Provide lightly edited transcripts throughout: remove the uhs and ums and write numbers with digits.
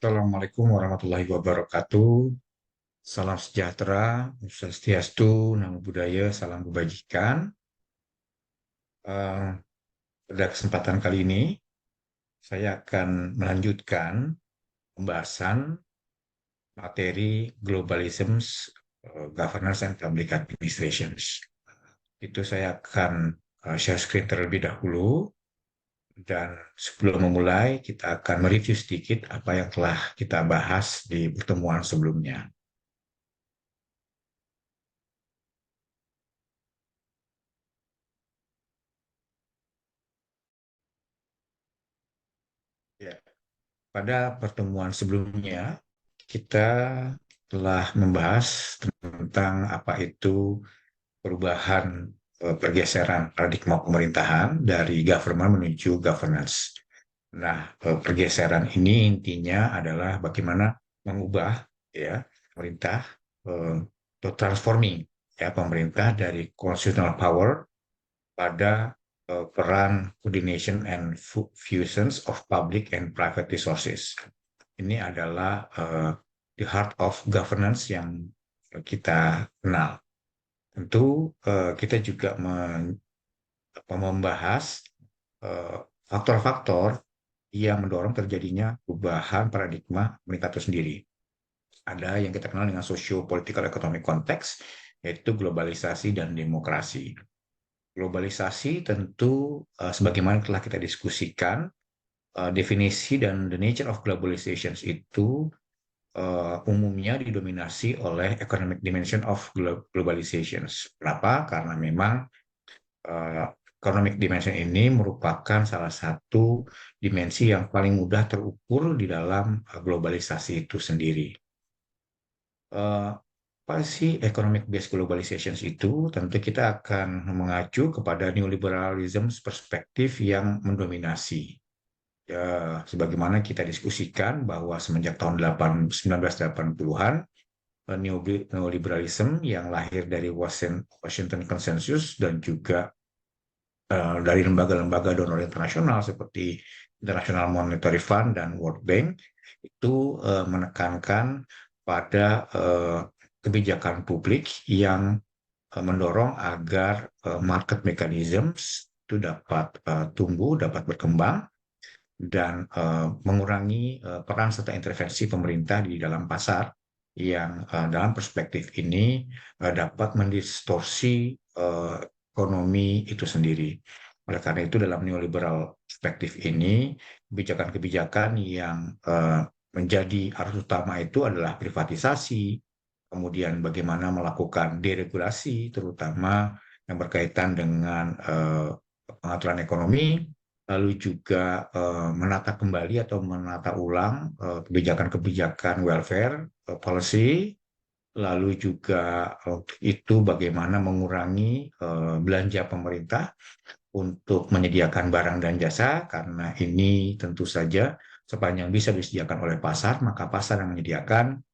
Assalamualaikum warahmatullahi wabarakatuh. Salam sejahtera, swastiastu, namo buddhaya, salam kebajikan. Eh, Pada kesempatan kali ini, saya akan melanjutkan pembahasan materi Globalism, Governance and Public Administrations. Itu saya akan share screen terlebih dahulu, dan sebelum memulai, kita akan mereview sedikit apa yang telah kita bahas di pertemuan sebelumnya. Ya. Pada pertemuan sebelumnya, kita telah membahas tentang apa itu perubahan pergeseran paradigma pemerintahan dari government menuju governance. Nah, pergeseran ini intinya adalah bagaimana mengubah ya pemerintah atau transforming ya pemerintah dari constitutional power pada peran coordination and fusions of public and private resources. Ini adalah the heart of governance yang kita kenal. Tentu kita juga membahas faktor-faktor yang mendorong terjadinya perubahan paradigma pemerintah itu sendiri. Ada yang kita kenal dengan socio-political economic context, yaitu globalisasi dan demokrasi. Globalisasi tentu sebagaimana telah kita diskusikan, definisi dan the nature of globalization itu umumnya didominasi oleh economic dimension of globalization. Kenapa? Karena memang uh, economic dimension ini merupakan salah satu dimensi yang paling mudah terukur di dalam globalisasi itu sendiri. Uh, Apa sih economic based globalization itu? Tentu kita akan mengacu kepada neoliberalism perspektif yang mendominasi. Ya, sebagaimana kita diskusikan bahwa semenjak tahun 1980-an, neoliberalism yang lahir dari Washington Consensus dan juga dari lembaga-lembaga donor internasional seperti International Monetary Fund dan World Bank itu menekankan pada kebijakan publik yang mendorong agar market mechanisms itu dapat tumbuh, dapat berkembang, dan mengurangi peran serta intervensi pemerintah di dalam pasar yang dalam perspektif ini dapat mendistorsi ekonomi itu sendiri. Oleh karena itu, dalam neoliberal perspektif ini, kebijakan-kebijakan yang menjadi arus utama itu adalah privatisasi, kemudian bagaimana melakukan deregulasi, terutama yang berkaitan dengan pengaturan ekonomi, lalu juga menata kembali atau menata ulang kebijakan-kebijakan welfare policy, lalu juga itu bagaimana mengurangi belanja pemerintah untuk menyediakan barang dan jasa, karena ini tentu saja sepanjang bisa disediakan oleh pasar, maka pasar yang menyediakan.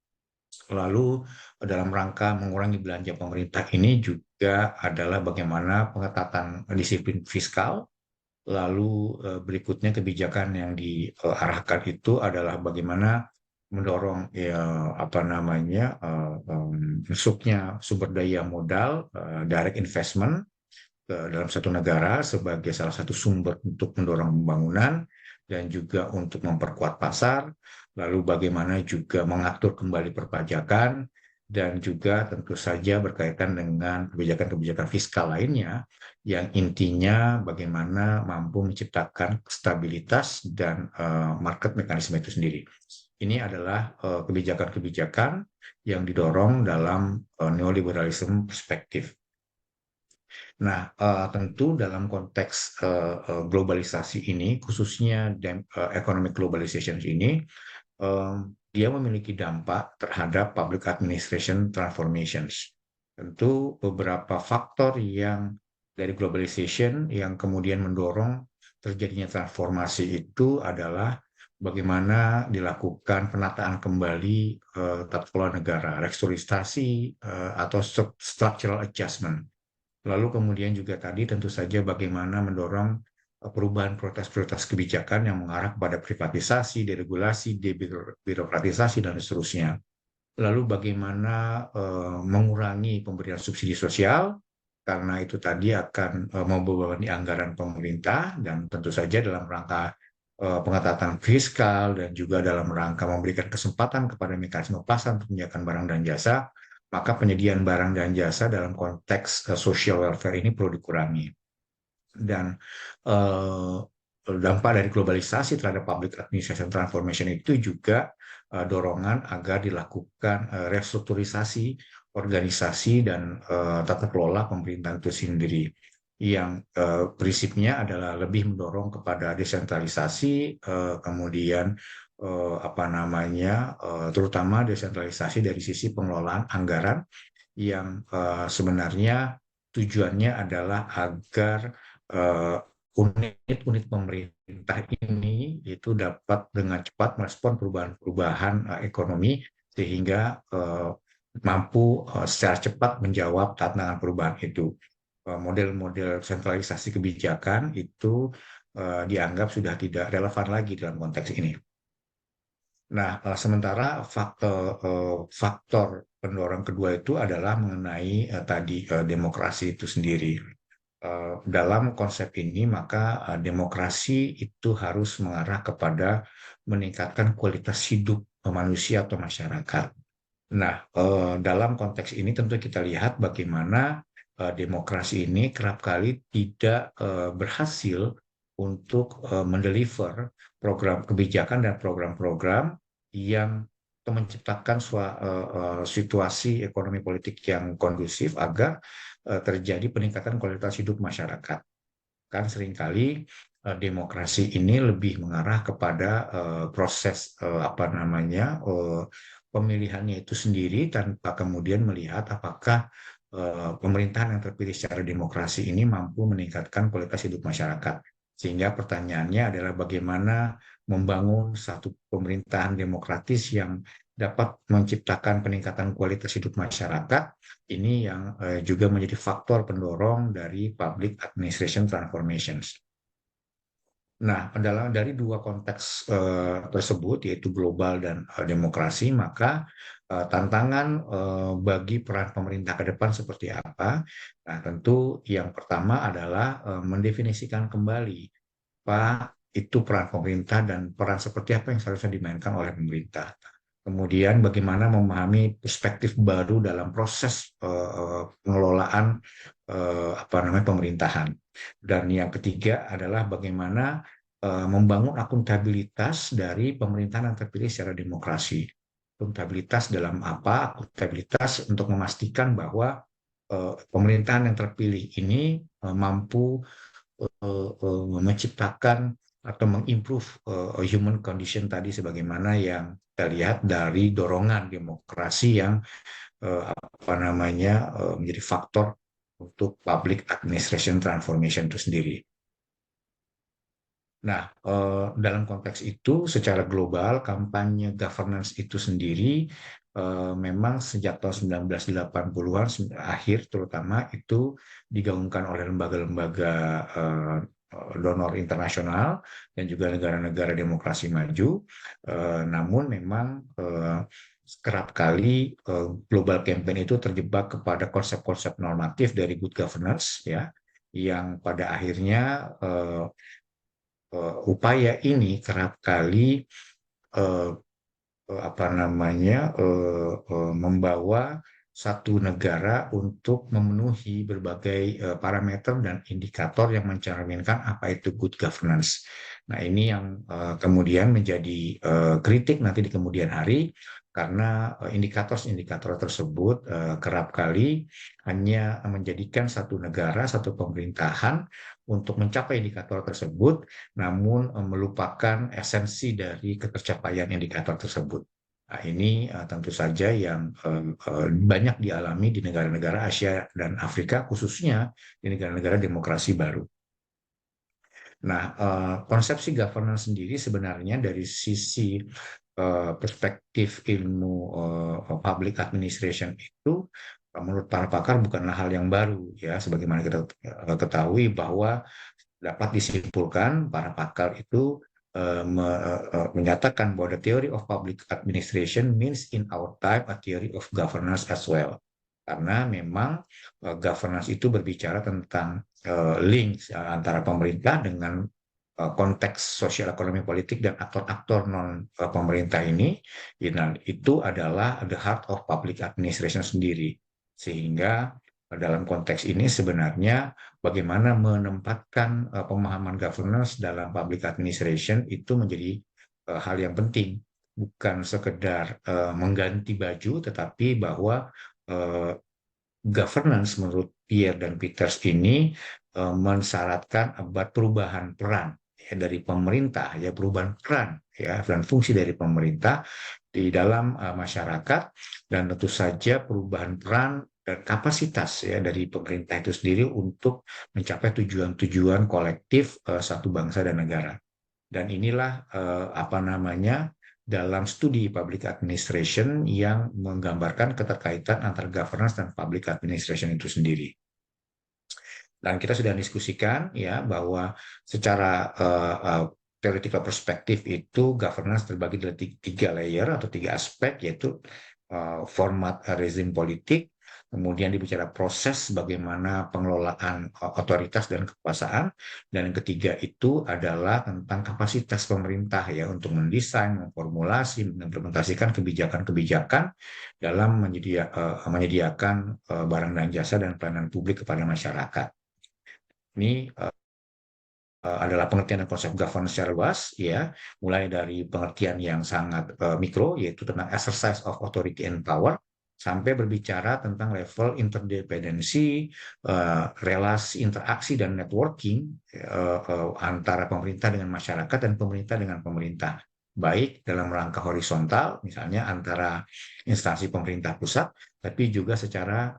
Lalu dalam rangka mengurangi belanja pemerintah ini juga adalah bagaimana pengetatan disiplin fiskal. Lalu berikutnya kebijakan yang diarahkan itu adalah bagaimana mendorong ya apa namanya masuknya sumber daya modal, direct investment ke dalam satu negara sebagai salah satu sumber untuk mendorong pembangunan dan juga untuk memperkuat pasar, lalu bagaimana juga mengatur kembali perpajakan, dan juga tentu saja berkaitan dengan kebijakan-kebijakan fiskal lainnya yang intinya bagaimana mampu menciptakan stabilitas dan market mekanisme itu sendiri. Ini adalah kebijakan-kebijakan yang didorong dalam neoliberalism perspektif. Nah, tentu dalam konteks globalisasi ini, khususnya economic globalization ini, dia memiliki dampak terhadap public administration transformations. Tentu beberapa faktor yang dari globalization yang kemudian mendorong terjadinya transformasi itu adalah bagaimana dilakukan penataan kembali tata kelola negara, restrukturisasi atau structural adjustment. Lalu kemudian juga tadi tentu saja bagaimana mendorong perubahan prioritas-prioritas kebijakan yang mengarah kepada privatisasi, deregulasi, debirokratisasi, dan seterusnya. Lalu bagaimana mengurangi pemberian subsidi sosial, karena itu tadi akan membebani anggaran pemerintah, dan tentu saja dalam rangka pengetatan fiskal dan juga dalam rangka memberikan kesempatan kepada mekanisme pasar untuk menyediakan barang dan jasa, maka penyediaan barang dan jasa dalam konteks social welfare ini perlu dikurangi. Dan eh, dampak dari globalisasi terhadap public administration transformation itu juga dorongan agar dilakukan restrukturisasi organisasi dan tata kelola pemerintahan itu sendiri, yang prinsipnya adalah lebih mendorong kepada desentralisasi, kemudian apa namanya, terutama desentralisasi dari sisi pengelolaan anggaran, yang sebenarnya tujuannya adalah agar eh, unit-unit pemerintah ini itu dapat dengan cepat merespon perubahan-perubahan ekonomi, sehingga mampu secara cepat menjawab tantangan perubahan itu. Model-model sentralisasi kebijakan itu dianggap sudah tidak relevan lagi dalam konteks ini. Nah, sementara faktor pendorong kedua itu adalah mengenai tadi demokrasi itu sendiri. Dalam konsep ini, maka demokrasi itu harus mengarah kepada meningkatkan kualitas hidup manusia atau masyarakat. Nah, dalam konteks ini tentu kita lihat bagaimana demokrasi ini kerap kali tidak berhasil untuk mendeliver program kebijakan dan program-program yang menciptakan situasi ekonomi politik yang kondusif agar terjadi peningkatan kualitas hidup masyarakat. Kan seringkali demokrasi ini lebih mengarah kepada proses apa namanya, pemilihannya itu sendiri, tanpa kemudian melihat apakah pemerintahan yang terpilih secara demokrasi ini mampu meningkatkan kualitas hidup masyarakat. Sehingga pertanyaannya adalah bagaimana membangun satu pemerintahan demokratis yang dapat menciptakan peningkatan kualitas hidup masyarakat. Ini yang juga menjadi faktor pendorong dari public administration transformations. Nah, dari dua konteks tersebut, yaitu global dan demokrasi, maka tantangan bagi peran pemerintah ke depan seperti apa? Nah, tentu yang pertama adalah mendefinisikan kembali apa itu peran pemerintah dan peran seperti apa yang seharusnya dimainkan oleh pemerintah. Kemudian bagaimana memahami perspektif baru dalam proses pengelolaan apa namanya, pemerintahan. Dan yang ketiga adalah bagaimana membangun akuntabilitas dari pemerintahan yang terpilih secara demokrasi. Akuntabilitas dalam apa? Akuntabilitas untuk memastikan bahwa pemerintahan yang terpilih ini mampu menciptakan atau mengimprove human condition tadi, sebagaimana yang kita lihat dari dorongan demokrasi yang apa namanya, menjadi faktor untuk public administration transformation itu sendiri. Nah, dalam konteks itu, secara global, kampanye governance itu sendiri memang sejak tahun 1980-an akhir terutama itu digaungkan oleh lembaga-lembaga donor internasional dan juga negara-negara demokrasi maju. Namun memang kerap kali global campaign itu terjebak kepada konsep-konsep normatif dari good governance, ya, yang pada akhirnya upaya ini kerap kali uh, apa namanya, membawa satu negara untuk memenuhi berbagai parameter dan indikator yang mencerminkan apa itu good governance. Nah, ini yang kemudian menjadi kritik nanti di kemudian hari, karena indikator-indikator tersebut kerap kali hanya menjadikan satu negara, satu pemerintahan untuk mencapai indikator tersebut, namun melupakan esensi dari ketercapaian indikator tersebut. Nah, ini tentu saja yang banyak dialami di negara-negara Asia dan Afrika, khususnya di negara-negara demokrasi baru. Nah, konsepsi governance sendiri sebenarnya dari sisi perspektif ilmu public administration itu, menurut para pakar bukanlah hal yang baru, ya, sebagaimana kita ketahui bahwa dapat disimpulkan para pakar itu menyatakan bahwa the theory of public administration means in our time a theory of governance as well. Karena memang governance itu berbicara tentang link antara pemerintah dengan konteks sosial ekonomi politik dan aktor-aktor non pemerintah ini, itu adalah the heart of public administration sendiri. Sehingga dalam konteks ini sebenarnya bagaimana menempatkan pemahaman governance dalam public administration itu menjadi hal yang penting, bukan sekedar mengganti baju, tetapi bahwa uh, governance menurut Pierre dan Peters ini mensyaratkan perubahan peran ya, dari pemerintah, ya perubahan peran ya dan fungsi dari pemerintah di dalam masyarakat, dan tentu saja perubahan peran dan kapasitas ya dari pemerintah itu sendiri untuk mencapai tujuan-tujuan kolektif satu bangsa dan negara. Dan inilah apa namanya, dalam studi public administration yang menggambarkan keterkaitan antara governance dan public administration itu sendiri. Dan kita sudah diskusikan ya bahwa secara theoretical perspektif itu governance terbagi dari tiga layer atau tiga aspek, yaitu format rezim politik, kemudian dibicara proses bagaimana pengelolaan otoritas dan kekuasaan, dan yang ketiga itu adalah tentang kapasitas pemerintah ya untuk mendesain, memformulasi, mengimplementasikan kebijakan-kebijakan dalam menyediakan barang dan jasa dan pelayanan publik kepada masyarakat. Ini adalah pengertian dan konsep governance secara luas, ya, mulai dari pengertian yang sangat mikro, yaitu tentang exercise of authority and power, sampai berbicara tentang level interdependensi, relasi interaksi dan networking antara pemerintah dengan masyarakat dan pemerintah dengan pemerintah, baik dalam rangka horizontal, misalnya antara instansi pemerintah pusat, tapi juga secara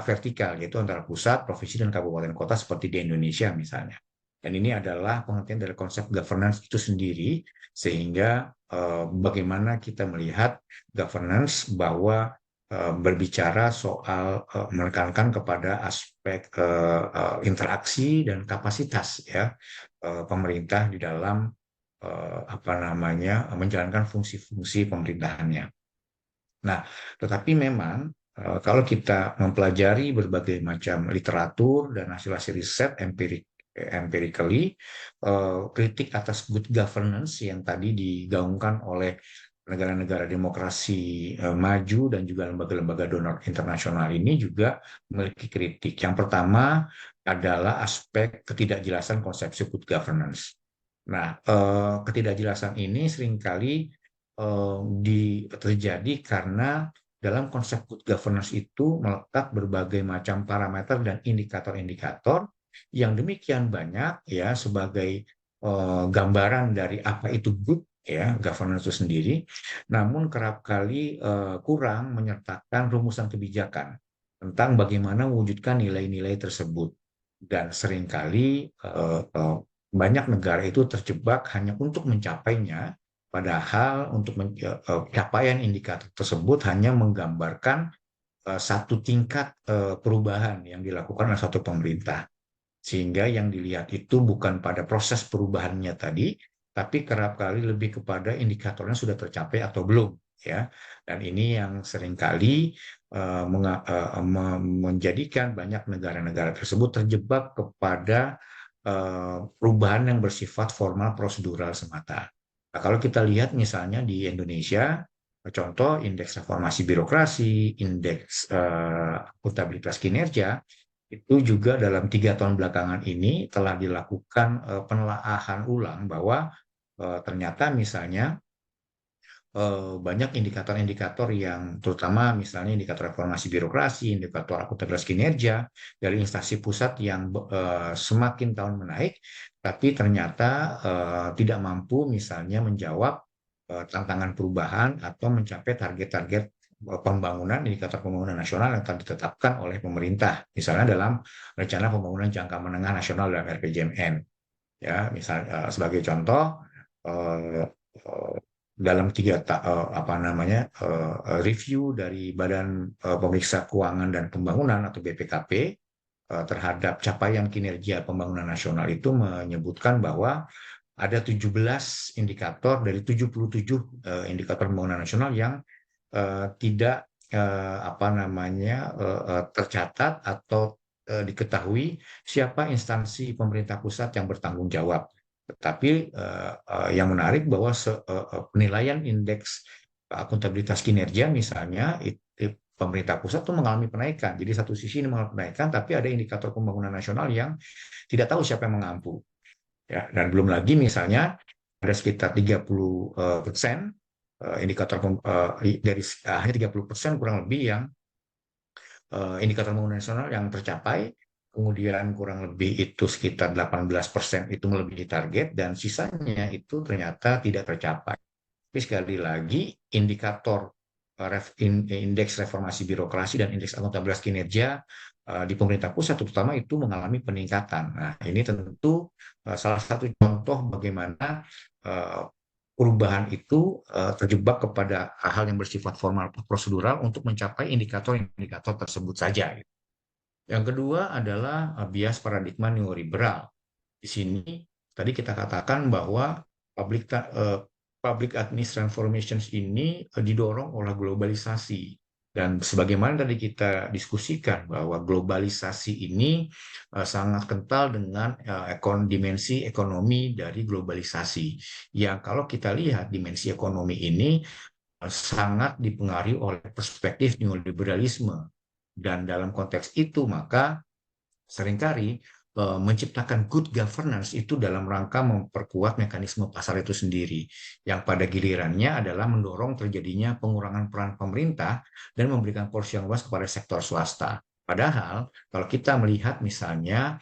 vertikal, yaitu antara pusat, provinsi, dan kabupaten kota seperti di Indonesia misalnya. Dan ini adalah pengertian dari konsep governance itu sendiri, sehingga bagaimana kita melihat governance bahwa berbicara soal menekankan kepada aspek interaksi dan kapasitas ya pemerintah di dalam apa namanya menjalankan fungsi-fungsi pemerintahannya. Nah, tetapi memang kalau kita mempelajari berbagai macam literatur dan hasil-hasil riset empirically, kritik atas good governance yang tadi digaungkan oleh negara-negara demokrasi maju dan juga lembaga-lembaga donor internasional ini juga memiliki kritik. Yang pertama adalah aspek ketidakjelasan konsepsi good governance. Nah, ketidakjelasan ini seringkali terjadi karena dalam konsep good governance itu melekat berbagai macam parameter dan indikator-indikator yang demikian banyak ya sebagai gambaran dari apa itu good ya governance itu sendiri, namun kerap kali kurang menyertakan rumusan kebijakan tentang bagaimana mewujudkan nilai-nilai tersebut, dan seringkali banyak negara itu terjebak hanya untuk mencapainya, padahal untuk capaian indikator tersebut hanya menggambarkan satu tingkat perubahan yang dilakukan oleh satu pemerintah. Sehingga yang dilihat itu bukan pada proses perubahannya tadi, tapi kerap kali lebih kepada indikatornya sudah tercapai atau belum, ya. Dan ini yang seringkali menjadikan banyak negara-negara tersebut terjebak kepada perubahan yang bersifat formal prosedural semata. Nah, kalau kita lihat misalnya di Indonesia, contoh indeks reformasi birokrasi, indeks akuntabilitas kinerja, itu juga dalam 3 tahun belakangan ini telah dilakukan penelaahan ulang bahwa ternyata misalnya banyak indikator-indikator yang terutama misalnya indikator reformasi birokrasi, indikator akuntabilitas kinerja dari instansi pusat yang semakin tahun menaik, tapi ternyata tidak mampu misalnya menjawab tantangan perubahan atau mencapai target-target pembangunan, indikator pembangunan nasional yang telah ditetapkan oleh pemerintah, misalnya dalam rencana pembangunan jangka menengah nasional dalam RPJMN. Ya, misalnya sebagai contoh, dalam apa namanya review dari Badan Pemeriksa Keuangan dan Pembangunan atau BPKP terhadap capaian kinerja pembangunan nasional itu menyebutkan bahwa ada 17 indikator dari 77 indikator pembangunan nasional yang tidak tercatat atau diketahui siapa instansi pemerintah pusat yang bertanggung jawab. Tetapi yang menarik bahwa penilaian indeks akuntabilitas kinerja misalnya pemerintah pusat itu mengalami penaikan. Jadi satu sisi ini mengalami penaikan, tapi ada indikator pembangunan nasional yang tidak tahu siapa yang mengampu. Ya, dan belum lagi misalnya ada sekitar 30% indikator dari hanya 30% kurang lebih yang indikator pembangunan nasional yang tercapai, kemudian kurang lebih itu sekitar 18% itu melebihi target dan sisanya itu ternyata tidak tercapai. Tapi sekali lagi indikator indeks reformasi birokrasi dan indeks akuntabilitas kinerja di pemerintah pusat terutama itu mengalami peningkatan. Nah, ini tentu salah satu contoh bagaimana perubahan itu terjebak kepada hal yang bersifat formal prosedural untuk mencapai indikator-indikator tersebut saja. Yang kedua adalah bias paradigma neoliberal. Di sini tadi kita katakan bahwa public administration transformations ini didorong oleh globalisasi. Dan sebagaimana tadi kita diskusikan bahwa globalisasi ini sangat kental dengan dimensi ekonomi dari globalisasi. Yang kalau kita lihat dimensi ekonomi ini sangat dipengaruhi oleh perspektif neoliberalisme. Dan dalam konteks itu maka seringkali menciptakan good governance itu dalam rangka memperkuat mekanisme pasar itu sendiri, yang pada gilirannya adalah mendorong terjadinya pengurangan peran pemerintah dan memberikan porsi yang luas kepada sektor swasta. Padahal kalau kita melihat misalnya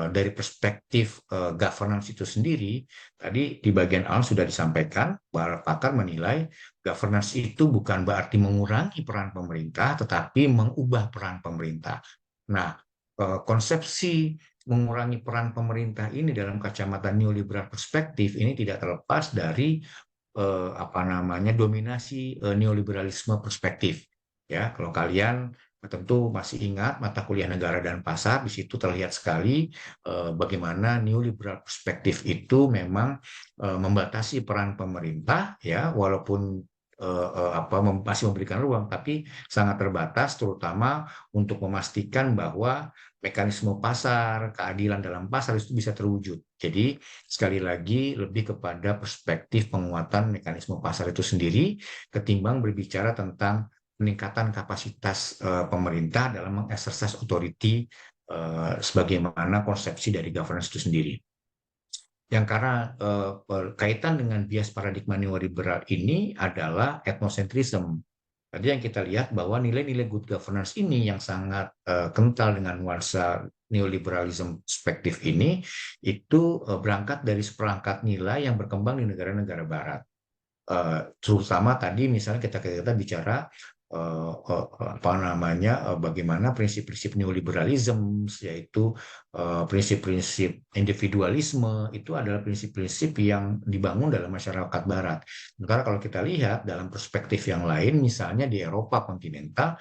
dari perspektif governance itu sendiri, tadi di bagian awal sudah disampaikan bahwa pakar menilai governance itu bukan berarti mengurangi peran pemerintah, tetapi mengubah peran pemerintah. Nah, konsepsi mengurangi peran pemerintah ini dalam kacamata neoliberal perspektif ini tidak terlepas dari dominasi neoliberalisme perspektif. Ya, kalau kalian tentu masih ingat mata kuliah negara dan pasar, di situ terlihat sekali bagaimana neoliberal perspektif itu memang membatasi peran pemerintah, ya, walaupun masih memberikan ruang, tapi sangat terbatas, terutama untuk memastikan bahwa mekanisme pasar, keadilan dalam pasar itu bisa terwujud. Jadi sekali lagi lebih kepada perspektif penguatan mekanisme pasar itu sendiri ketimbang berbicara tentang peningkatan kapasitas pemerintah dalam mengexercise authority sebagaimana konsepsi dari governance itu sendiri. Yang karena berkaitan dengan bias paradigma neoliberal ini adalah ethnocentrism. Tadi yang kita lihat bahwa nilai-nilai good governance ini yang sangat kental dengan nuansa neoliberalism perspektif ini, itu berangkat dari seperangkat nilai yang berkembang di negara-negara barat. Terutama tadi misalnya kita bicara bagaimana prinsip-prinsip neoliberalism, yaitu prinsip-prinsip individualisme itu adalah prinsip-prinsip yang dibangun dalam masyarakat barat. Sementara kalau kita lihat dalam perspektif yang lain, misalnya di Eropa kontinental,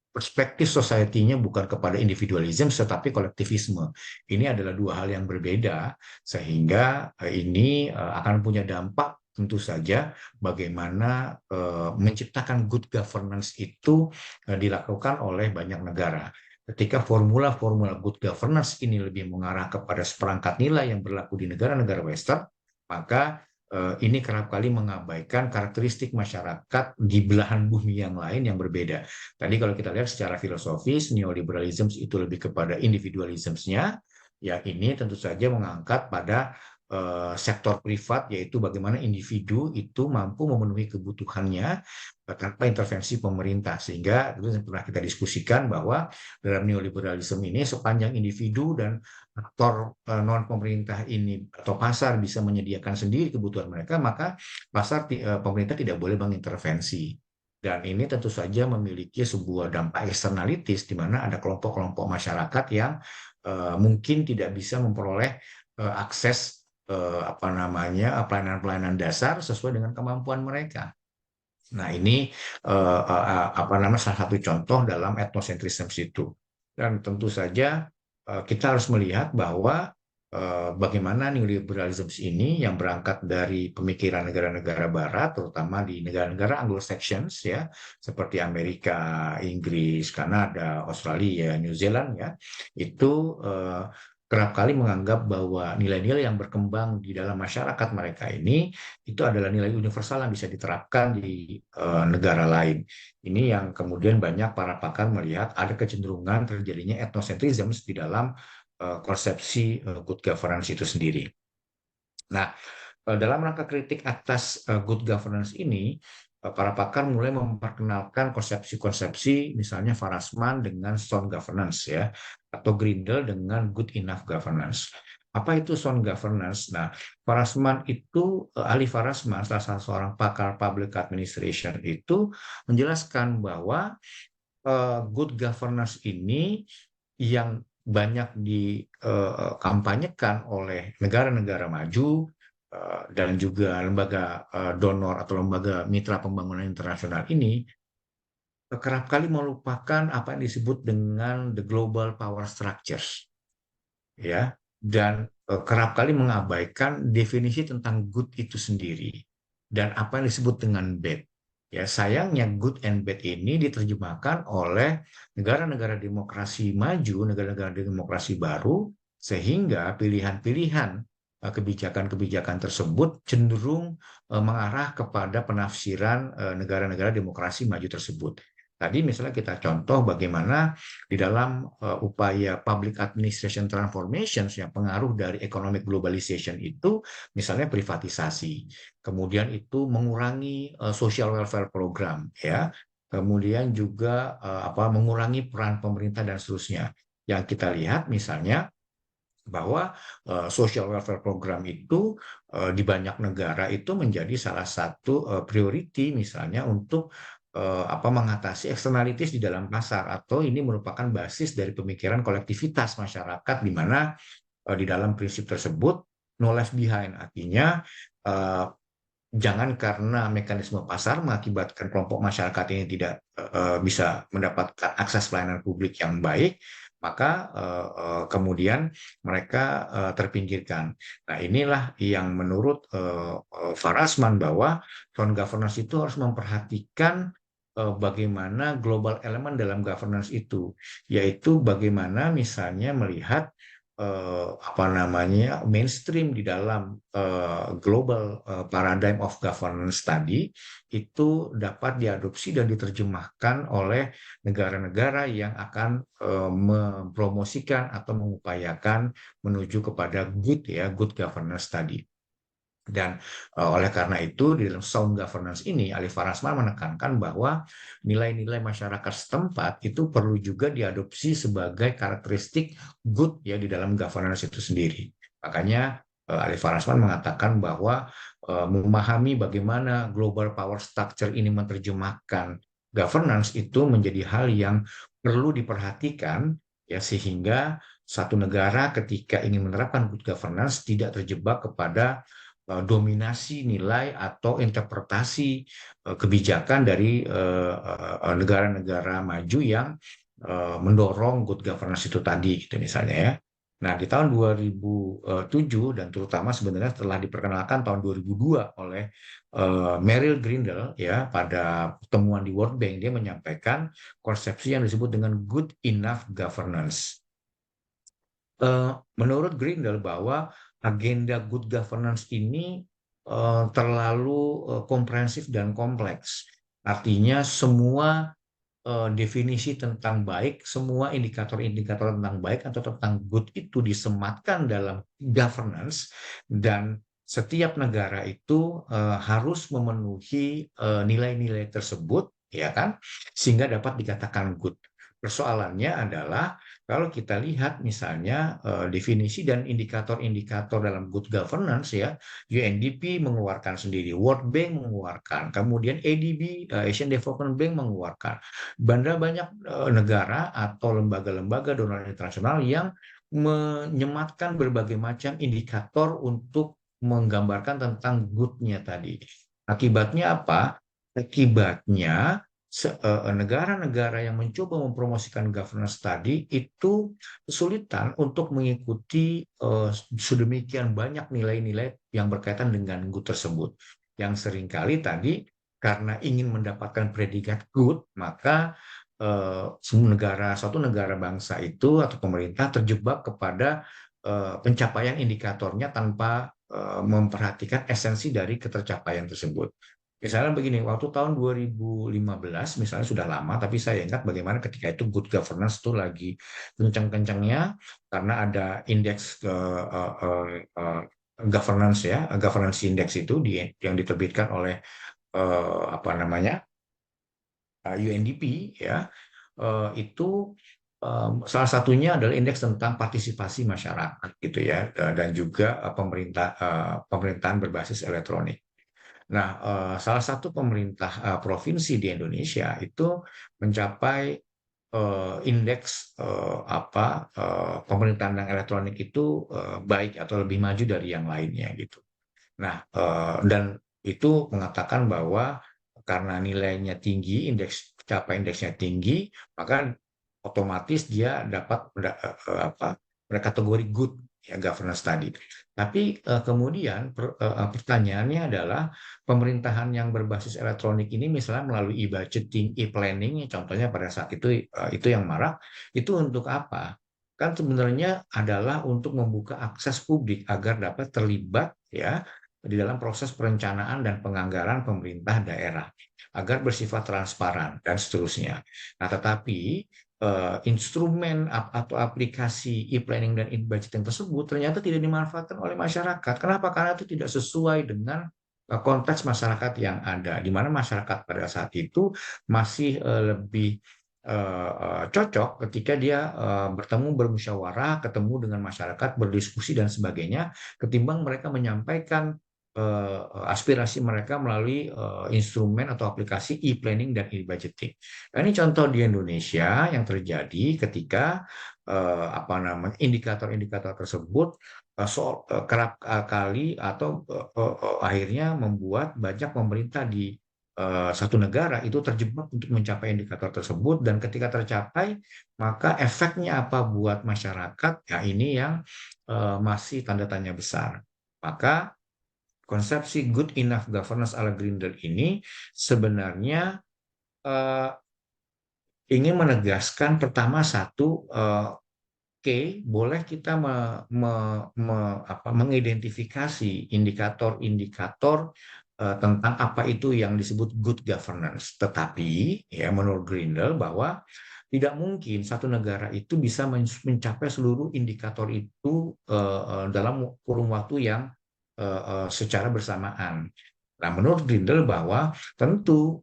perspektif society-nya bukan kepada individualisme tetapi kolektivisme. Ini adalah dua hal yang berbeda, sehingga ini akan punya dampak tentu saja bagaimana menciptakan good governance itu dilakukan oleh banyak negara. Ketika formula-formula good governance ini lebih mengarah kepada seperangkat nilai yang berlaku di negara-negara Western, maka ini kerap kali mengabaikan karakteristik masyarakat di belahan bumi yang lain yang berbeda. Tadi kalau kita lihat secara filosofis, neoliberalism itu lebih kepada individualismnya, ya ini tentu saja mengangkat pada sektor privat, yaitu bagaimana individu itu mampu memenuhi kebutuhannya tanpa intervensi pemerintah. Sehingga itu yang pernah kita diskusikan bahwa dalam neoliberalisme ini sepanjang individu dan aktor non pemerintah ini atau pasar bisa menyediakan sendiri kebutuhan mereka, maka pemerintah tidak boleh mengintervensi. Dan ini tentu saja memiliki sebuah dampak eksternalitis di mana ada kelompok-kelompok masyarakat yang mungkin tidak bisa memperoleh akses pelayanan-pelayanan dasar sesuai dengan kemampuan mereka. Nah, ini salah satu contoh dalam ethnocentrism itu. Dan tentu saja kita harus melihat bahwa bagaimana neoliberalism ini yang berangkat dari pemikiran negara-negara Barat, terutama di negara-negara Anglo-Saxons ya, seperti Amerika, Inggris, Kanada, Australia, New Zealand ya, itu kerap kali menganggap bahwa nilai-nilai yang berkembang di dalam masyarakat mereka ini itu adalah nilai universal yang bisa diterapkan di negara lain. Ini yang kemudian banyak para pakar melihat ada kecenderungan terjadinya ethnocentrism di dalam konsepsi good governance itu sendiri. Nah, dalam rangka kritik atas good governance ini, para pakar mulai memperkenalkan konsepsi-konsepsi misalnya Farasman dengan sound governance ya, atau Grindel dengan good enough governance. Apa itu sound governance? Nah, Farasman itu, Ali Farasman, salah satu seorang pakar public administration itu menjelaskan bahwa good governance ini yang banyak dikampanyekan oleh negara-negara maju dan juga lembaga donor atau lembaga mitra pembangunan internasional ini kerap kali melupakan apa yang disebut dengan the global power structures, ya, dan kerap kali mengabaikan definisi tentang good itu sendiri dan apa yang disebut dengan bad. Ya, sayangnya good and bad ini diterjemahkan oleh negara-negara demokrasi maju, negara-negara demokrasi baru, sehingga pilihan-pilihan kebijakan-kebijakan tersebut cenderung mengarah kepada penafsiran negara-negara demokrasi maju tersebut. Tadi misalnya kita contoh bagaimana di dalam upaya public administration transformation yang pengaruh dari economic globalization itu misalnya privatisasi, kemudian itu mengurangi social welfare program ya, kemudian juga mengurangi peran pemerintah dan seterusnya. Yang kita lihat misalnya bahwa social welfare program itu di banyak negara itu menjadi salah satu priority misalnya untuk mengatasi externalities di dalam pasar, atau ini merupakan basis dari pemikiran kolektivitas masyarakat di mana di dalam prinsip tersebut no left behind, artinya eh, jangan karena mekanisme pasar mengakibatkan kelompok masyarakat ini tidak bisa mendapatkan akses pelayanan publik yang baik, maka kemudian mereka terpinggirkan. Nah, inilah yang menurut Farasman bahwa sound governance itu harus memperhatikan bagaimana global elemen dalam governance itu, yaitu bagaimana misalnya melihat mainstream di dalam global paradigm of governance tadi itu dapat diadopsi dan diterjemahkan oleh negara-negara yang akan mempromosikan atau mengupayakan menuju kepada good governance tadi. Dan oleh karena itu di dalam sound governance ini Ali Farasman menekankan bahwa nilai-nilai masyarakat setempat itu perlu juga diadopsi sebagai karakteristik good ya di dalam governance itu sendiri. Makanya Ali Farasman mengatakan bahwa memahami bagaimana global power structure ini menerjemahkan governance itu menjadi hal yang perlu diperhatikan ya, sehingga satu negara ketika ingin menerapkan good governance tidak terjebak kepada dominasi nilai atau interpretasi kebijakan dari negara-negara maju yang mendorong good governance itu tadi gitu misalnya ya. Nah, di tahun 2007 dan terutama sebenarnya telah diperkenalkan tahun 2002 oleh Merrill Grindle ya, pada pertemuan di World Bank dia menyampaikan konsepsi yang disebut dengan good enough governance. Menurut Grindel bahwa agenda good governance ini terlalu komprehensif dan kompleks. Artinya semua definisi tentang baik, semua indikator-indikator tentang baik atau tentang good itu disematkan dalam governance, dan setiap negara itu harus memenuhi nilai-nilai tersebut, ya kan, sehingga dapat dikatakan good. Persoalannya adalah kalau kita lihat misalnya definisi dan indikator-indikator dalam good governance ya, UNDP mengeluarkan sendiri, World Bank mengeluarkan, kemudian ADB, Asian Development Bank mengeluarkan, banyak negara atau lembaga-lembaga donor internasional yang menyematkan berbagai macam indikator untuk menggambarkan tentang good-nya tadi. Akibatnya apa? Akibatnya negara-negara yang mencoba mempromosikan governance tadi itu kesulitan untuk mengikuti sedemikian banyak nilai-nilai yang berkaitan dengan good tersebut. Yang seringkali tadi karena ingin mendapatkan predikat good, maka satu negara bangsa itu atau pemerintah terjebak kepada pencapaian indikatornya tanpa memperhatikan esensi dari ketercapaian tersebut. Misalnya begini, waktu tahun 2015, misalnya sudah lama, tapi saya ingat bagaimana ketika itu good governance itu lagi kencang-kencangnya karena ada indeks governance ya, governance index itu yang diterbitkan oleh apa namanya UNDP ya, itu salah satunya adalah indeks tentang partisipasi masyarakat gitu ya, dan juga pemerintahan berbasis elektronik. Nah, salah satu pemerintah provinsi di Indonesia itu mencapai indeks pemerintahan yang elektronik itu baik atau lebih maju dari yang lainnya gitu. Nah, dan itu mengatakan bahwa karena nilainya tinggi, indeksnya tinggi, maka otomatis dia dapat berkategori good ya governance tadi. Tapi kemudian pertanyaannya adalah pemerintahan yang berbasis elektronik ini misalnya melalui e-budgeting, e-planning, contohnya pada saat itu yang marak, itu untuk apa? Kan sebenarnya adalah untuk membuka akses publik agar dapat terlibat ya di dalam proses perencanaan dan penganggaran pemerintah daerah agar bersifat transparan dan seterusnya. Nah, tetapi instrumen atau aplikasi e-planning dan e-budgeting tersebut ternyata tidak dimanfaatkan oleh masyarakat. Kenapa? Karena itu tidak sesuai dengan konteks masyarakat yang ada, di mana masyarakat pada saat itu masih lebih cocok ketika dia bertemu bermusyawarah, ketemu dengan masyarakat, berdiskusi dan sebagainya, ketimbang mereka menyampaikan aspirasi mereka melalui instrumen atau aplikasi e-planning dan e-budgeting. Nah, ini contoh di Indonesia yang terjadi ketika indikator-indikator tersebut kerap kali atau akhirnya membuat banyak pemerintah di satu negara itu terjebak untuk mencapai indikator tersebut, dan ketika tercapai maka efeknya apa buat masyarakat ya ini yang masih tanda tanya besar. Maka konsepsi good enough governance ala Grindel ini sebenarnya uh, ingin menegaskan pertama satu, boleh kita mengidentifikasi indikator-indikator tentang apa itu yang disebut good governance. Tetapi ya menurut Grindel bahwa tidak mungkin satu negara itu bisa mencapai seluruh indikator itu dalam kurun waktu yang secara bersamaan. Nah, menurut Grindel bahwa tentu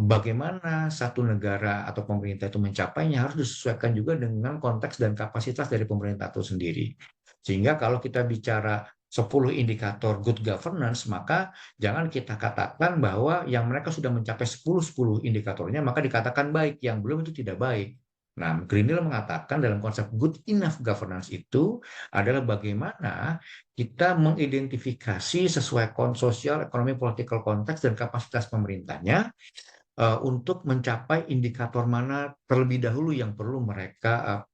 bagaimana satu negara atau pemerintah itu mencapainya harus disesuaikan juga dengan konteks dan kapasitas dari pemerintah itu sendiri. Sehingga kalau kita bicara 10 indikator good governance, maka jangan kita katakan bahwa yang mereka sudah mencapai 10 indikatornya, maka dikatakan baik, yang belum itu tidak baik. Nah, Grindel mengatakan dalam konsep good enough governance itu adalah bagaimana kita mengidentifikasi sesuai sosial, ekonomi, political konteks, dan kapasitas pemerintahnya untuk mencapai indikator mana terlebih dahulu yang perlu mereka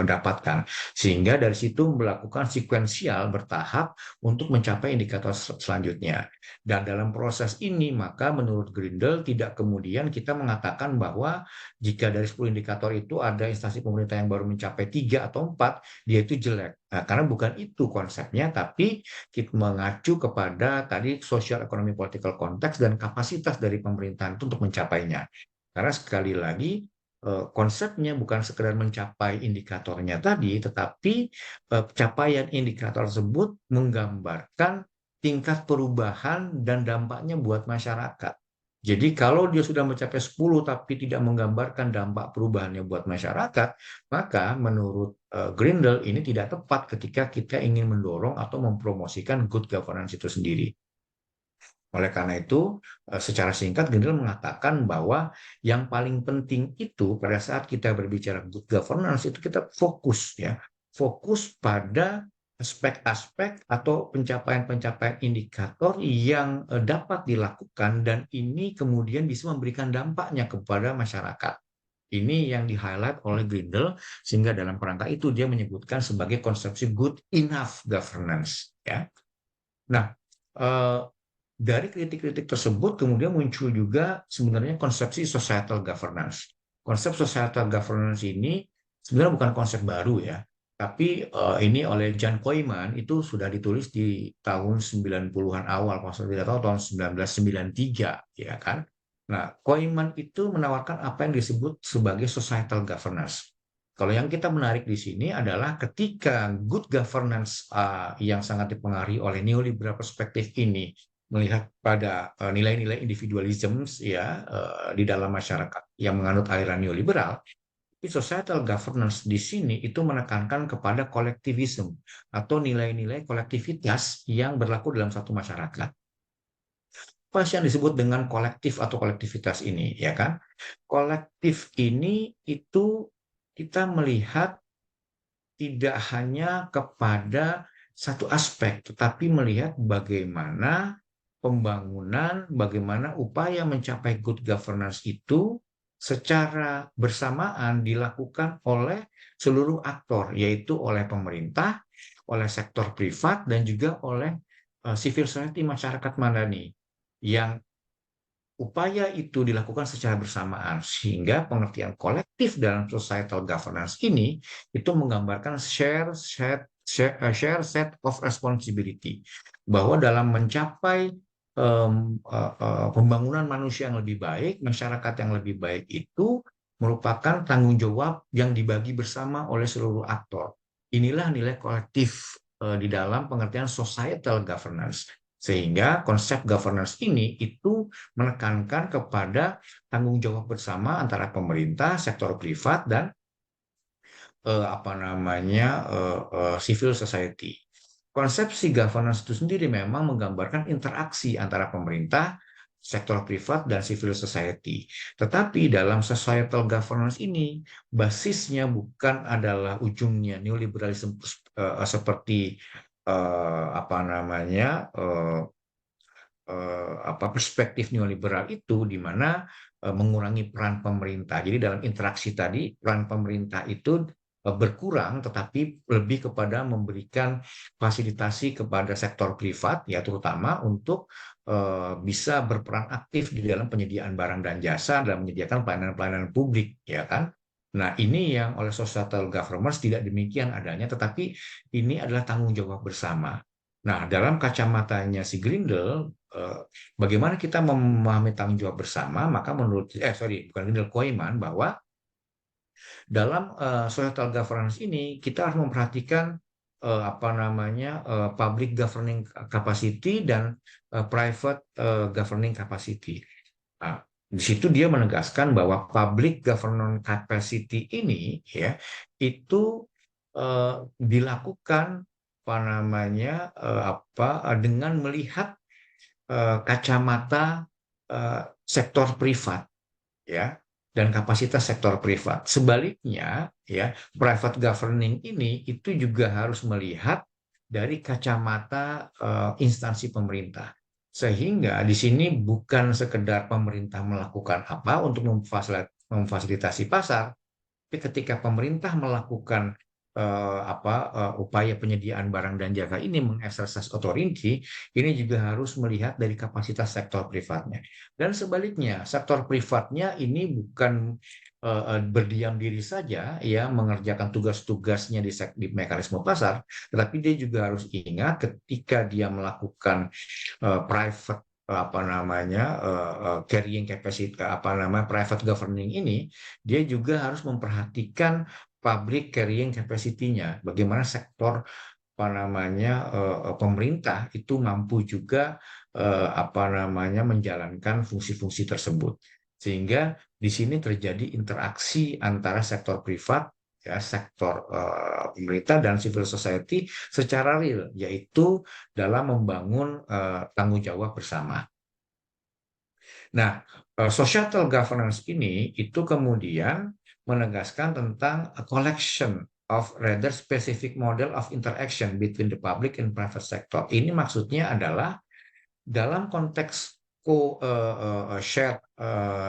dapatkan. Sehingga dari situ melakukan sekuensial bertahap untuk mencapai indikator selanjutnya. Dan dalam proses ini, maka menurut Grindel tidak kemudian kita mengatakan bahwa jika dari 10 indikator itu ada instansi pemerintah yang baru mencapai 3 atau 4, dia itu jelek. Nah, karena bukan itu konsepnya, tapi kita mengacu kepada tadi sosial, ekonomi, political konteks, dan kapasitas dari pemerintahan itu untuk mencapainya. Karena sekali lagi, konsepnya bukan sekedar mencapai indikatornya tadi, tetapi capaian indikator tersebut menggambarkan tingkat perubahan dan dampaknya buat masyarakat. Jadi kalau dia sudah mencapai 10 tapi tidak menggambarkan dampak perubahannya buat masyarakat, maka menurut Grindel ini tidak tepat ketika kita ingin mendorong atau mempromosikan good governance itu sendiri. Oleh karena itu, secara singkat Grindel mengatakan bahwa yang paling penting itu pada saat kita berbicara good governance itu kita fokus ya, fokus pada aspek-aspek atau pencapaian-pencapaian indikator yang dapat dilakukan dan ini kemudian bisa memberikan dampaknya kepada masyarakat. Ini yang di-highlight oleh Grindel, sehingga dalam kerangka itu dia menyebutkan sebagai konsepsi good enough governance. Ya. Nah, eh, dari kritik-kritik tersebut kemudian muncul juga sebenarnya konsepsi societal governance. Konsep societal governance ini sebenarnya bukan konsep baru ya, tapi ini oleh John Koyman itu sudah ditulis di tahun 90-an awal, kalau saya tidak tahu tahun 1993, ya kan. Nah, Koyman itu menawarkan apa yang disebut sebagai societal governance. Kalau yang kita menarik di sini adalah ketika good governance yang sangat dipengaruhi oleh neoliberal perspektif ini melihat pada nilai-nilai individualism ya di dalam masyarakat yang menganut aliran neoliberal, societal governance di sini itu menekankan kepada kolektivisme atau nilai-nilai kolektivitas yang berlaku dalam satu masyarakat. Apa sih yang disebut dengan kolektif atau kolektivitas ini, ya kan? Kolektif ini itu kita melihat tidak hanya kepada satu aspek, tetapi melihat bagaimana pembangunan, bagaimana upaya mencapai good governance itu secara bersamaan dilakukan oleh seluruh aktor, yaitu oleh pemerintah, oleh sektor privat, dan juga oleh civil society, masyarakat madani, yang upaya itu dilakukan secara bersamaan sehingga pengertian kolektif dalam societal governance ini itu menggambarkan share set of responsibility, bahwa dalam mencapai pembangunan manusia yang lebih baik, masyarakat yang lebih baik itu merupakan tanggung jawab yang dibagi bersama oleh seluruh aktor. Inilah nilai kolektif di dalam pengertian societal governance. Sehingga konsep governance ini itu menekankan kepada tanggung jawab bersama antara pemerintah, sektor privat, dan civil society. Konsepsi governance itu sendiri memang menggambarkan interaksi antara pemerintah, sektor privat, dan civil society. Tetapi dalam societal governance ini, basisnya bukan adalah ujungnya neoliberalisme seperti perspektif neoliberal itu, di mana mengurangi peran pemerintah. Jadi dalam interaksi tadi peran pemerintah itu berkurang, tetapi lebih kepada memberikan fasilitasi kepada sektor privat ya, terutama untuk bisa berperan aktif di dalam penyediaan barang dan jasa dalam menyediakan pelayanan-pelayanan publik, ya kan. Nah, ini yang oleh societal governance tidak demikian adanya, tetapi ini adalah tanggung jawab bersama. Nah, dalam kacamatanya si Grindel, bagaimana kita memahami tanggung jawab bersama, maka menurut, bukan Grindel, Koyman, bahwa dalam societal governance ini kita harus memperhatikan public governing capacity dan private governing capacity. Nah, di situ dia menegaskan bahwa public governance capacity ini ya itu dilakukan dengan melihat kacamata sektor privat ya dan kapasitas sektor privat. Sebaliknya ya, private governing ini itu juga harus melihat dari kacamata instansi pemerintah. Sehingga di sini bukan sekedar pemerintah melakukan apa untuk memfasilitasi pasar, tapi ketika pemerintah melakukan upaya penyediaan barang dan jasa ini, mengeksersis otoriti, ini juga harus melihat dari kapasitas sektor privatnya. Dan sebaliknya, sektor privatnya ini bukan berdiam diri saja ya mengerjakan tugas-tugasnya di mekanisme pasar, tetapi dia juga harus ingat ketika dia melakukan private carrying capacity private governing ini, dia juga harus memperhatikan public carrying capacity-nya, bagaimana sektor pemerintah itu mampu juga menjalankan fungsi-fungsi tersebut, sehingga di sini terjadi interaksi antara sektor privat ya, sektor pemerintah dan civil society secara real, yaitu dalam membangun tanggung jawab bersama. Nah, societal governance ini itu kemudian menegaskan tentang collection of rather specific model of interaction between the public and private sector. Ini maksudnya adalah dalam konteks shared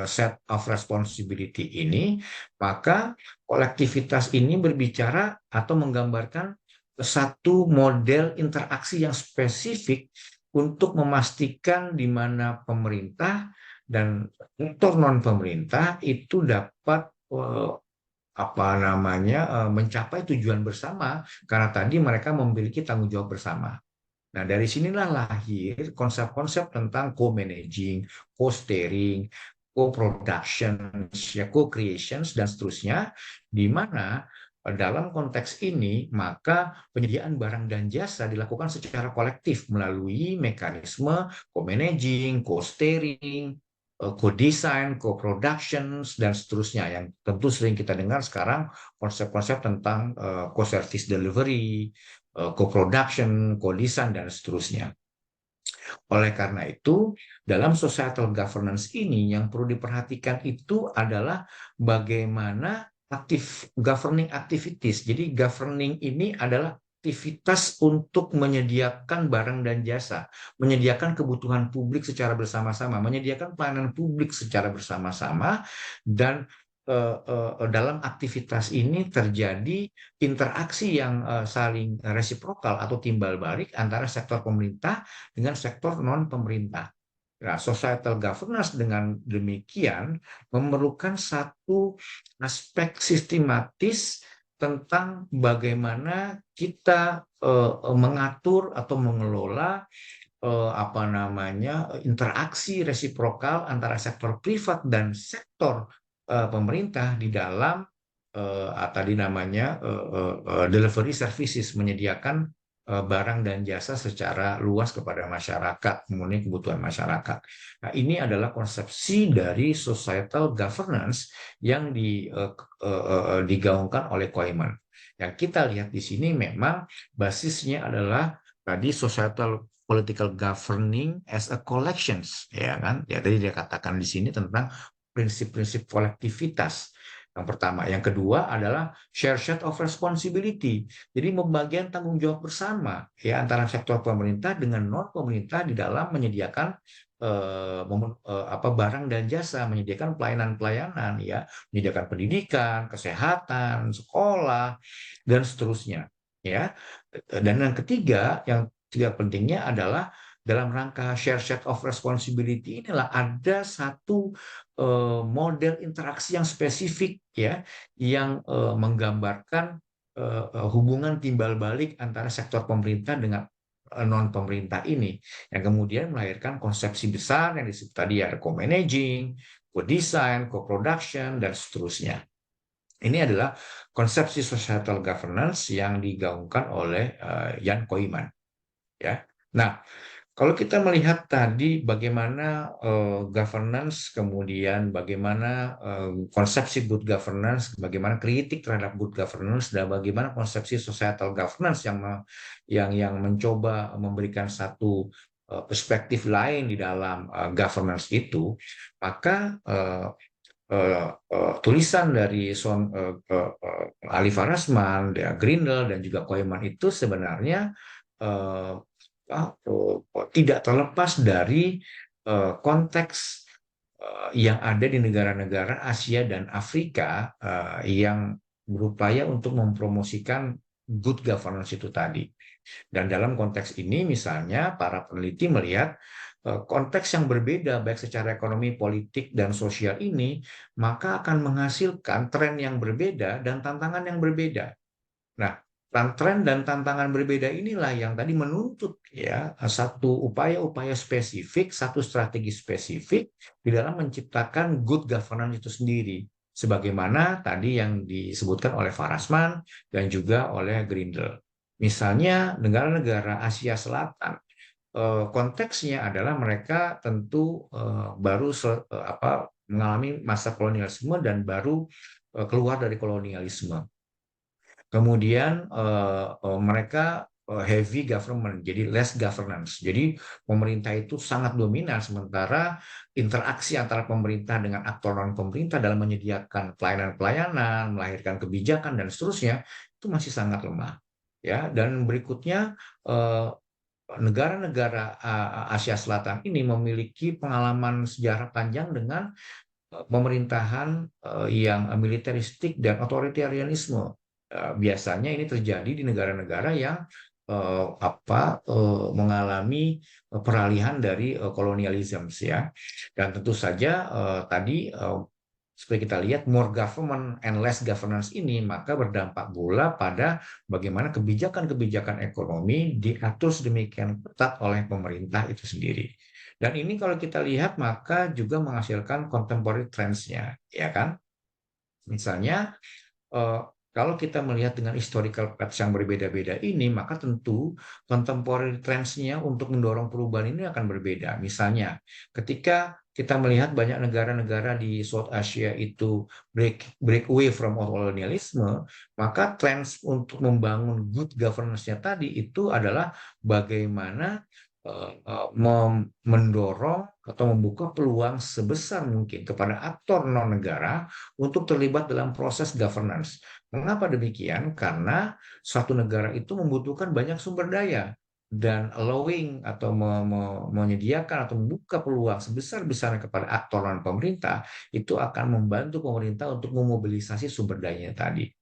set of responsibility ini, maka kolektivitas ini berbicara atau menggambarkan satu model interaksi yang spesifik untuk memastikan di mana pemerintah dan sektor non pemerintah itu dapat mencapai tujuan bersama karena tadi mereka memiliki tanggung jawab bersama. Nah, dari sinilah lahir konsep-konsep tentang co-managing, co-steering, co-production, co-creations, dan seterusnya, di mana dalam konteks ini, maka penyediaan barang dan jasa dilakukan secara kolektif melalui mekanisme co-managing, co-steering, co-design, co-productions, dan seterusnya, yang tentu sering kita dengar sekarang konsep-konsep tentang co-service delivery, co-production, co-design, dan seterusnya. Oleh karena itu, dalam societal governance ini yang perlu diperhatikan itu adalah bagaimana governing activities. Jadi governing ini adalah aktivitas untuk menyediakan barang dan jasa, menyediakan kebutuhan publik secara bersama-sama, menyediakan pelayanan publik secara bersama-sama, dan dalam aktivitas ini terjadi interaksi yang saling resiprokal atau timbal balik antara sektor pemerintah dengan sektor non pemerintah. Nah, societal governance dengan demikian memerlukan satu aspek sistematis tentang bagaimana kita mengatur atau mengelola interaksi resiprokal antara sektor privat dan sektor pemerintah di dalam delivery services, menyediakan barang dan jasa secara luas kepada masyarakat, memenuhi kebutuhan masyarakat. Nah, ini adalah konsepsi dari societal governance yang digaungkan oleh Koeman. Yang kita lihat di sini memang basisnya adalah tadi societal political governing as a collections, ya kan? Ya, tadi dia katakan di sini tentang prinsip-prinsip kolektivitas. Yang pertama, yang kedua adalah share set of responsibility. Jadi pembagian tanggung jawab bersama ya antara sektor pemerintah dengan non pemerintah di dalam menyediakan barang dan jasa, menyediakan pelayanan-pelayanan ya, menyediakan pendidikan, kesehatan, sekolah, dan seterusnya ya. Dan yang ketiga, yang pentingnya adalah dalam rangka share set of responsibility inilah ada satu model interaksi yang spesifik ya, yang menggambarkan hubungan timbal balik antara sektor pemerintah dengan non pemerintah ini, yang kemudian melahirkan konsepsi besar yang disebut tadi ya, co-managing, co-design, co-production, dan seterusnya. Ini adalah konsepsi societal governance yang digaungkan oleh Jan Koeman ya. Nah, kalau kita melihat tadi bagaimana governance, kemudian bagaimana konsepsi good governance, bagaimana kritik terhadap good governance, dan bagaimana konsepsi societal governance yang mencoba memberikan satu perspektif lain di dalam governance itu, maka tulisan dari Ali Farasman, Grindel, dan juga Koeman itu sebenarnya tidak terlepas dari konteks yang ada di negara-negara Asia dan Afrika yang berupaya untuk mempromosikan good governance itu tadi. Dan dalam konteks ini misalnya para peneliti melihat konteks yang berbeda baik secara ekonomi, politik, dan sosial ini maka akan menghasilkan tren yang berbeda dan tantangan yang berbeda. Nah, tren dan tantangan berbeda inilah yang tadi menuntut ya satu upaya-upaya spesifik, satu strategi spesifik di dalam menciptakan good governance itu sendiri. Sebagaimana tadi yang disebutkan oleh Farasman dan juga oleh Grindel. Misalnya negara-negara Asia Selatan, konteksnya adalah mereka tentu baru mengalami masa kolonialisme dan baru keluar dari kolonialisme. Kemudian mereka heavy government, jadi less governance. Jadi pemerintah itu sangat dominan, sementara interaksi antara pemerintah dengan aktor non pemerintah dalam menyediakan pelayanan-pelayanan, melahirkan kebijakan dan seterusnya itu masih sangat lemah. Ya, dan berikutnya negara-negara Asia Selatan ini memiliki pengalaman sejarah panjang dengan pemerintahan yang militeristik dan otoritarianisme. Biasanya ini terjadi di negara-negara yang mengalami peralihan dari kolonialisme, ya. Dan tentu saja tadi seperti kita lihat more government and less governance ini maka berdampak pula pada bagaimana kebijakan-kebijakan ekonomi diatur sedemikian ketat oleh pemerintah itu sendiri. Dan ini kalau kita lihat maka juga menghasilkan contemporary trends-nya, ya kan? Misalnya eh, kalau kita melihat dengan historical patch yang berbeda-beda ini, maka tentu contemporary trends-nya untuk mendorong perubahan ini akan berbeda. Misalnya, ketika kita melihat banyak negara-negara di South Asia itu break away from kolonialisme, maka trends untuk membangun good governance-nya tadi itu adalah bagaimana mendorong atau membuka peluang sebesar mungkin kepada aktor non-negara untuk terlibat dalam proses governance. Mengapa demikian? Karena suatu negara itu membutuhkan banyak sumber daya dan allowing atau menyediakan atau membuka peluang sebesar-besarnya kepada aktor non pemerintah itu akan membantu pemerintah untuk memobilisasi sumber dayanya tadi.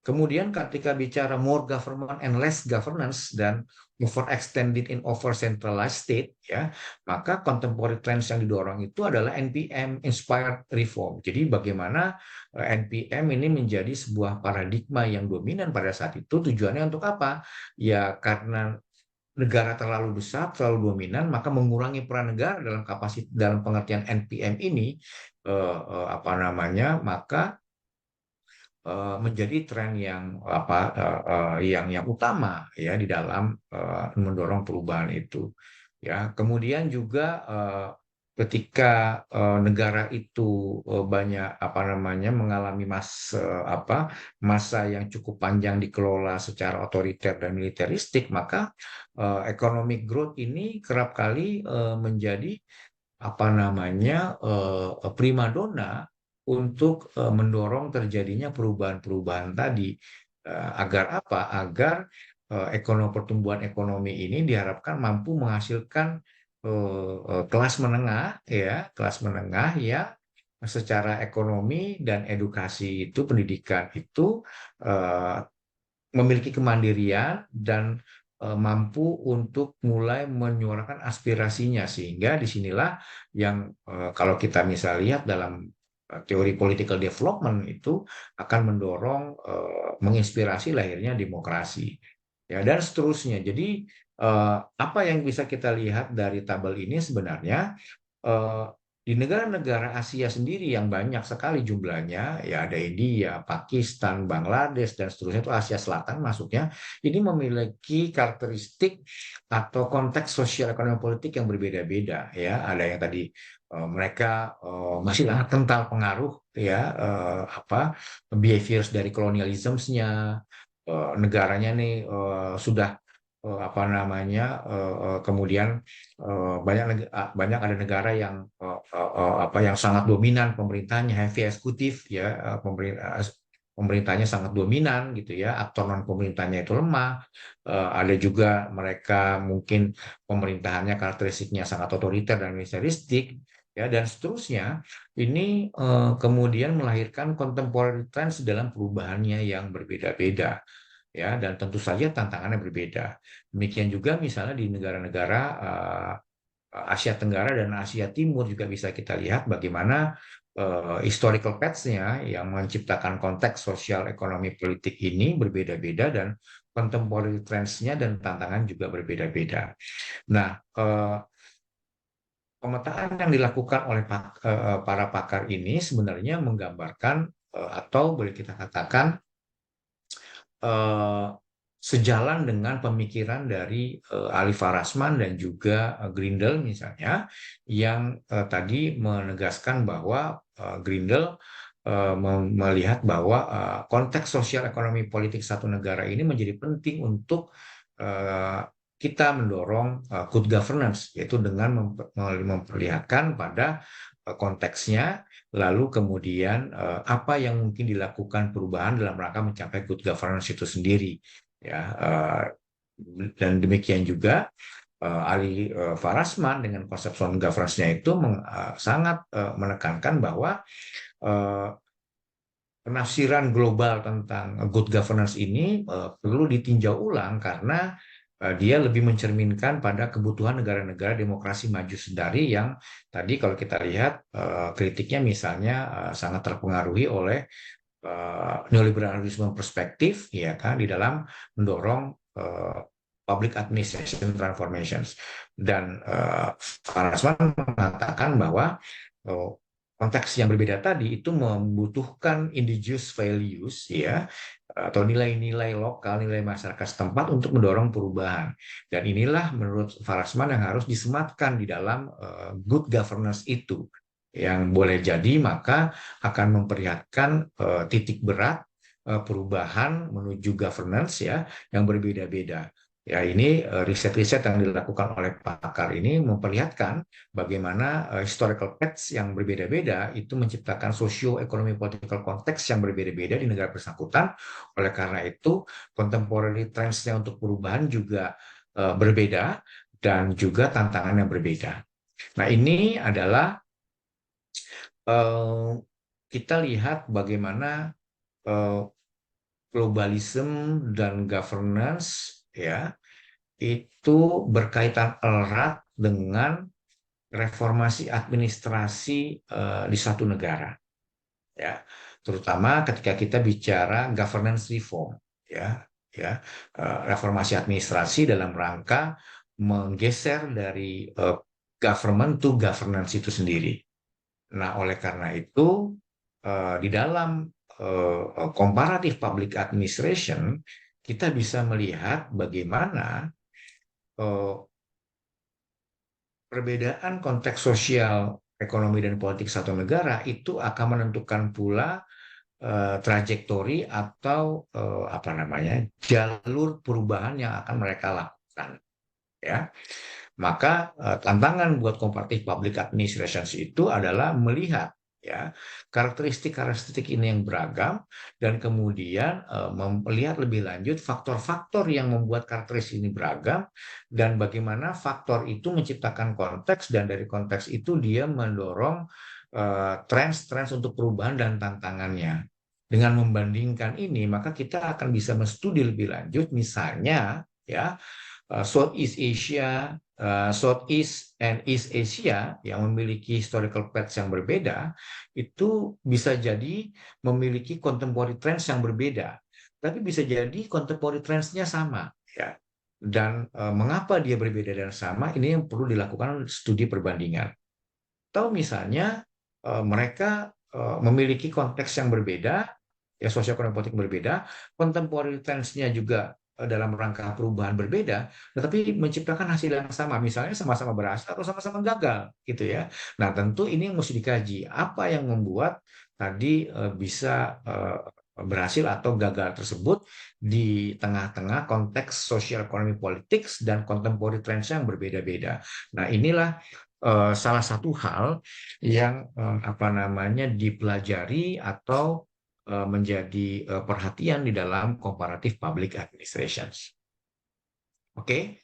Kemudian ketika bicara more government and less governance dan overextended in over centralized state, ya, maka contemporary trends yang didorong itu adalah NPM inspired reform. Jadi bagaimana NPM ini menjadi sebuah paradigma yang dominan pada saat itu. Tujuannya untuk apa? Ya karena negara terlalu besar, terlalu dominan, maka mengurangi peran negara dalam kapasitas dalam pengertian NPM ini maka menjadi tren yang yang utama ya di dalam mendorong perubahan itu, ya. Kemudian juga ketika negara itu banyak mengalami masa yang cukup panjang dikelola secara otoriter dan militeristik, maka economic growth ini kerap kali menjadi primadona untuk mendorong terjadinya perubahan-perubahan tadi. Agar apa? Agar pertumbuhan ekonomi ini diharapkan mampu menghasilkan kelas menengah, ya, kelas menengah ya, secara ekonomi dan edukasi itu, pendidikan itu eh, memiliki kemandirian dan mampu untuk mulai menyuarakan aspirasinya, sehingga disinilah yang kalau kita misal lihat dalam teori political development itu akan mendorong menginspirasi lahirnya demokrasi, ya, dan seterusnya. Jadi apa yang bisa kita lihat dari tabel ini sebenarnya eh, di negara-negara Asia sendiri yang banyak sekali jumlahnya, ya ada India, Pakistan, Bangladesh, dan seterusnya, itu Asia Selatan masuknya, ini memiliki karakteristik atau konteks sosial ekonomi politik yang berbeda-beda, ya. Ada yang tadi mereka masih sangat kental pengaruh, ya, behaviors dari kolonialismenya, negaranya nih sudah kemudian banyak ada negara yang yang sangat dominan pemerintahnya, heavy eksekutif, ya, pemerintahnya sangat dominan gitu, ya, aktor non pemerintahnya itu lemah. Ada juga mereka mungkin pemerintahannya karakteristiknya sangat otoriter dan militeristik, ya, dan seterusnya. Ini kemudian melahirkan contemporary trends dalam perubahannya yang berbeda-beda, ya, dan tentu saja tantangannya berbeda. Demikian juga misalnya di negara-negara Asia Tenggara dan Asia Timur juga bisa kita lihat bagaimana historical paths-nya yang menciptakan konteks sosial ekonomi politik ini berbeda-beda, dan contemporary trends-nya dan tantangan juga berbeda-beda. Nah, pemetaan yang dilakukan oleh para pakar ini sebenarnya menggambarkan atau boleh kita katakan eh, sejalan dengan pemikiran dari Ali Farasman dan juga Grindel misalnya, yang tadi menegaskan bahwa Grindel melihat bahwa konteks sosial ekonomi politik satu negara ini menjadi penting untuk kita mendorong good governance, yaitu dengan memperlihatkan pada konteksnya, lalu kemudian apa yang mungkin dilakukan perubahan dalam rangka mencapai good governance itu sendiri. Ya, dan demikian juga Ali Farasman dengan konsep sound governance-nya itu sangat menekankan bahwa penafsiran global tentang good governance ini perlu ditinjau ulang karena dia lebih mencerminkan pada kebutuhan negara-negara demokrasi maju sendiri yang tadi kalau kita lihat kritiknya misalnya sangat terpengaruhi oleh neoliberalisme perspektif ya kan di dalam mendorong public administration transformations dan Farasman mengatakan bahwa konteks yang berbeda tadi itu membutuhkan indigenous values ya atau nilai-nilai lokal, nilai masyarakat setempat untuk mendorong perubahan. Dan inilah menurut Farasman yang harus disematkan di dalam good governance itu. Yang boleh jadi maka akan memperlihatkan titik berat perubahan menuju governance ya yang berbeda-beda. Ya, ini riset-riset yang dilakukan oleh pakar ini memperlihatkan bagaimana historical facts yang berbeda-beda itu menciptakan socio-ekonomi political context yang berbeda-beda di negara bersangkutan. Oleh karena itu, contemporary trends-nya untuk perubahan juga berbeda dan juga tantangan yang berbeda. Nah, ini adalah kita lihat bagaimana globalisme dan governance ya itu berkaitan erat dengan reformasi administrasi di suatu negara ya terutama ketika kita bicara governance reform ya ya reformasi administrasi dalam rangka menggeser dari government to governance itu sendiri. Nah, oleh karena itu di dalam comparative public administration kita bisa melihat bagaimana perbedaan konteks sosial, ekonomi, dan politik satu negara itu akan menentukan pula trajektori atau apa namanya jalur perubahan yang akan mereka lakukan. Ya, maka tantangan buat comparative public administration itu adalah melihat ya karakteristik-karakteristik ini yang beragam dan kemudian melihat lebih lanjut faktor-faktor yang membuat karakteristik ini beragam dan bagaimana faktor itu menciptakan konteks dan dari konteks itu dia mendorong trends-trends untuk perubahan dan tantangannya. Dengan membandingkan ini maka kita akan bisa menstudi lebih lanjut misalnya ya Southeast Asia, Southeast and East Asia yang memiliki historical paths yang berbeda, itu bisa jadi memiliki contemporary trends yang berbeda. Tapi bisa jadi contemporary trends-nya sama. Ya. Dan mengapa dia berbeda dan sama, ini yang perlu dilakukan studi perbandingan. Atau misalnya mereka memiliki konteks yang berbeda, ya sosioekonomi politik berbeda, contemporary trends-nya juga dalam rangka perubahan berbeda, tetapi menciptakan hasil yang sama, misalnya sama-sama berhasil atau sama-sama gagal, gitu ya. Nah, tentu ini yang mesti dikaji. Apa yang membuat tadi bisa berhasil atau gagal tersebut di tengah-tengah konteks sosial ekonomi politik dan contemporary trends yang berbeda-beda. Nah, inilah salah satu hal yang apa namanya dipelajari atau menjadi perhatian di dalam comparative public administrations. Oke,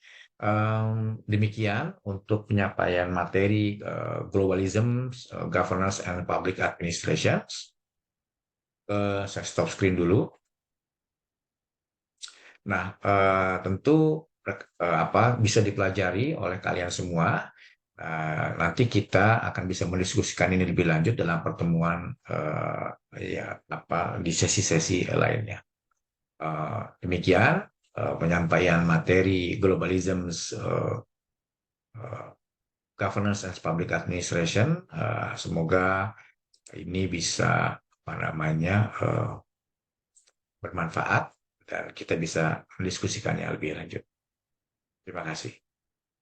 demikian untuk penyampaian materi globalism, governance and public administrations. Saya stop screen dulu. Nah, tentu apa bisa dipelajari oleh kalian semua. Nanti kita akan bisa mendiskusikan ini lebih lanjut dalam pertemuan ya apa di sesi-sesi lainnya. Demikian penyampaian materi globalism, governance and public administration. Semoga ini bisa apa namanya bermanfaat dan kita bisa mendiskusikannya lebih lanjut. Terima kasih.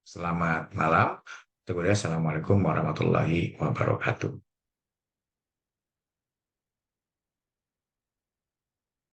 Selamat malam. Assalamualaikum warahmatullahi wabarakatuh.